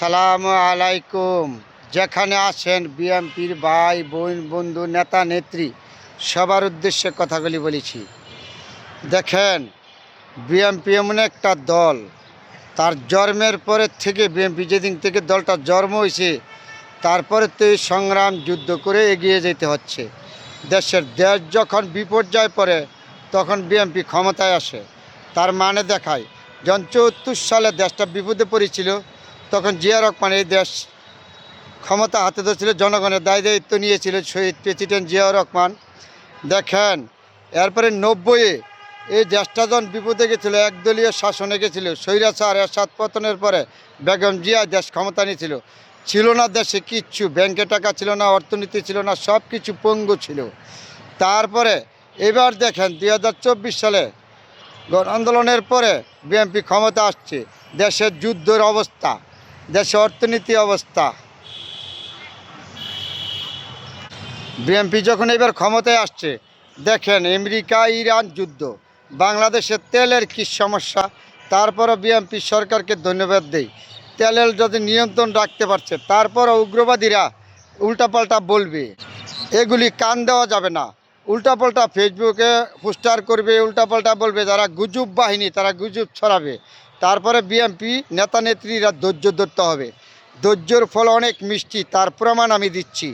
সালামু আলাইকুম। যেখানে আছেন বিএনপির ভাই বোন বন্ধু নেতা নেত্রী সবার উদ্দেশ্যে কথাগুলি বলেছি। দেখেন, বিএনপি এমন একটা দল, তার জন্মের পরের থেকে বিএনপি যেদিন থেকে দলটা জন্ম হয়েছে তারপরে তো এই সংগ্রাম যুদ্ধ করে এগিয়ে যেতে হচ্ছে। দেশ যখন বিপর্যয় পড়ে তখন বিএনপি ক্ষমতায় আসে। তার মানে দেখায়, যখন ৭৪ সালে দেশটা বিপদে পড়েছিল তখন জিয়া রহমান এই দেশ ক্ষমতা হাতে ধরেছিল, জনগণের দায়িত্ব নিয়েছিল শহীদ প্রেসিডেন্ট জিয়া রহমান। দেখেন, এরপরে ৯০-এ এই দেশটা যখন বিপদে গেছিলো, একদলীয় শাসনে গেছিল, স্বৈরাচার এরশাদ পতনের পরে বেগম জিয়া দেশ ক্ষমতা নিয়েছিল। ছিল না দেশে কিচ্ছু, ব্যাংকে টাকা ছিল না, অর্থনীতি ছিল না, সব কিছু পঙ্গু ছিল। তারপরে এবার দেখেন ২০২৪ সালে গণ আন্দোলনের পরে বিএনপি ক্ষমতা আসছে। দেশের যুদ্ধের অবস্থা, দেশে অর্থনীতি অবস্থা। বিএনপি যখন এবার ক্ষমতায় আসছে, দেখেন আমেরিকা ইরান যুদ্ধ, বাংলাদেশের তেলের কী সমস্যা। তারপরও বিএনপি সরকারকে ধন্যবাদ দেই, তেলের যদি নিয়ন্ত্রণ রাখতে পারছে। তারপরও উগ্রবাদীরা উল্টাপাল্টা বলবে, এগুলি কান দেওয়া যাবে না। উল্টাপাল্টা ফেসবুকে পোস্টার করবে, উল্টাপাল্টা বলবে, যারা গুজব বাহিনী তারা গুজব ছড়াবে। তারপরে বিএনপি নেতা নেত্রীরা ধৈর্য ধরতে হবে। ধৈর্যের ফল অনেক মিষ্টি, তার প্রমাণ আমি দিচ্ছি।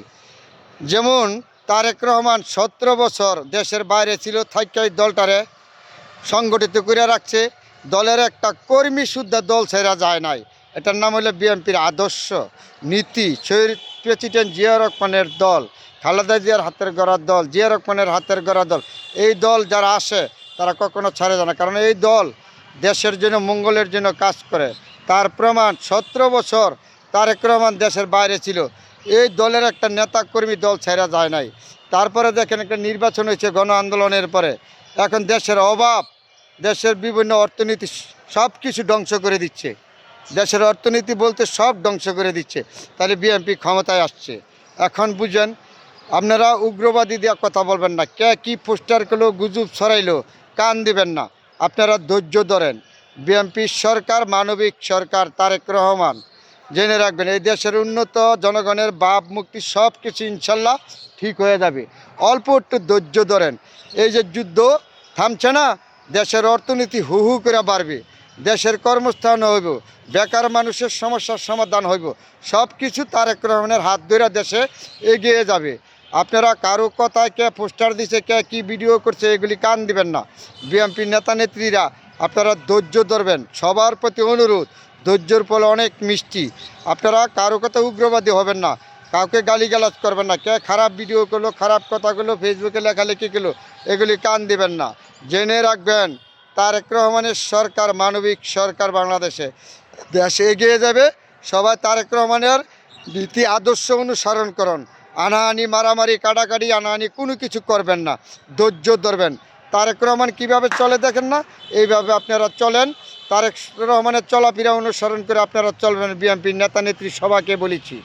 যেমন তারেক রহমান ১৭ বছর দেশের বাইরে ছিল, থাইকাই দলটারে সংগঠিত করে রাখছে। দলের একটা কর্মী সুদ্ধা দল ছেড়া যায় নাই। এটার নাম হলো বিএনপির আদর্শ নীতি। শহীদ প্রেসিডেন্ট জিয়া রহমানের দল, খালেদা জিয়ার হাতের গড়ার দল, জিয়া রহমানের হাতের গড়া দল। এই দল যারা আসে তারা কখনো ছাড়ে যায় না, কারণ এই দল দেশের জন্য মঙ্গলের জন্য কাজ করে। তার প্রমাণ ১৭ বছর তারেক রহমান দেশের বাইরে ছিল, এই দলের একটা নেতা কর্মী দল ছেড়া যায় নাই। তারপরে দেখেন, একটা নির্বাচন হয়েছে গণ আন্দোলনের পরে। এখন দেশের অভাব, দেশের বিভিন্ন অর্থনীতি সব কিছু ধ্বংস করে দিচ্ছে। দেশের অর্থনীতি বলতে সব ধ্বংস করে দিচ্ছে। তাহলে বিএনপি ক্ষমতায় আসছে। এখন বুঝেন, আপনারা উগ্রবাদী দেওয়া কথা বলবেন না, কে কী পোস্টার করলো, গুজব ছড়াইলো, কান দিবেন না। আপনারা ধৈর্য ধরেন। বিএনপির সরকার মানবিক সরকার, তারেক রহমান। জেনে রাখবেন, এই দেশের উন্নত, জনগণের ভাব মুক্তি সব কিছু ইনশাল্লাহ ঠিক হয়ে যাবে। অল্প একটু ধৈর্য ধরেন। এই যে যুদ্ধ থামছে না, দেশের অর্থনীতি হু হু করে বাড়বে, দেশের কর্মস্থান হইব, বেকার মানুষের সমস্যার সমাধান হইব। সব কিছু তারেক রহমানের হাত ধরে দেশে এগিয়ে যাবে। আপনারা কারো কথায় কে পোস্টার দিছে, কে কী ভিডিও করছে, এগুলি কান দিবেন না। বিএনপির নেতা নেত্রীরা আপনারা ধৈর্য ধরবেন। সবার প্রতি অনুরোধ, ধৈর্যের ফল অনেক মিষ্টি। আপনারা কারো কথা উগ্রবাদী হবেন না, কাউকে গালিগালাজ করবেন না। কে খারাপ ভিডিও করলো, খারাপ কথাগুলো ফেসবুকে লেখালেখি করলো, এগুলি কান দিবেন না। জেনে রাখবেন, তারেক রহমানের সরকার মানবিক সরকার। বাংলাদেশে দেশ এগিয়ে যাবে। সবাই তারেক রহমানের নীতি আদর্শ অনুসরণ করুন। আনাহানি, মারামারি, কাটাকাটি, আনাহানি কোনো কিছু করবেন না, ধৈর্য ধরবেন। তারেক রহমান কীভাবে চলে দেখেন না, এইভাবে আপনারা চলেন। তারেক রহমানের চলাফেরা অনুসরণ করে আপনারা চলবেন। বিএনপির নেতা নেত্রী সবাইকে বলেছি।